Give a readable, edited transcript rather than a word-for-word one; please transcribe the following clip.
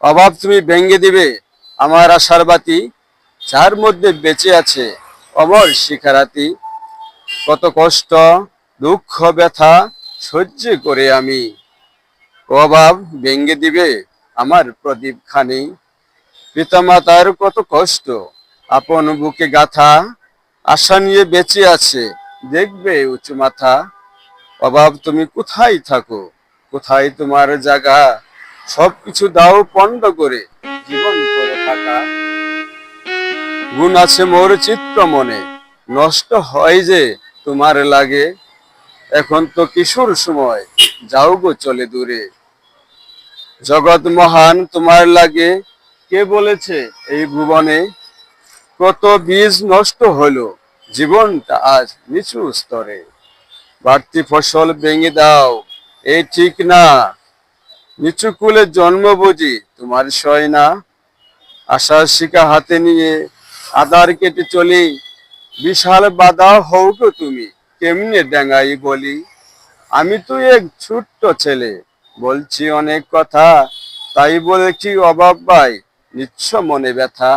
অভাব তুমি ভেঙে দিবে আমার আশার বাতি, যার মধ্যে বেঁচে আছে অমর শিখারাতি। কত কষ্ট, দুঃখ, ব্যথা সহ্য করে আমি, অভাব ভেঙে দিবে আমার প্রদীপ খানি। পিতামাতার কত কষ্ট আপন বুকে গাথা, আশা নিয়ে বেঁচে আছে দেখবে উঁচু মাথা। অভাব তুমি কোথায় থাকো, কোথায় তোমার জায়গা, সবকিছু দাও পণ্ড করে জীবন করে থাকা। গুণ আছে মোর চিত্র মনে, নষ্ট হয় যে তোমার লাগে, এখন তো কিশোর সময়, যাও গো চলে দূরে। জগৎ মহান তোমার লাগে, কে বলেছে এই ভুবনে, কত বীজ নষ্ট হলো জীবনটা আজ নিচু স্তরে। বাড়তি ফসল ভেঙে দাও এই ঠিক না, নিচু কুলে জন্ম বুঝি তোমার সয় না। আশার শিকা হাতে নিয়ে আদার কেটে চলি, বিশাল বাধা হও গো তুমি কেমনে ডেঙ্গাই বলি। আমি তো এক ছোট্ট ছেলে, বলছি অনেক কথা, তাই বলে কি অভাব পাই নিচ্ছ মনে ব্যথা।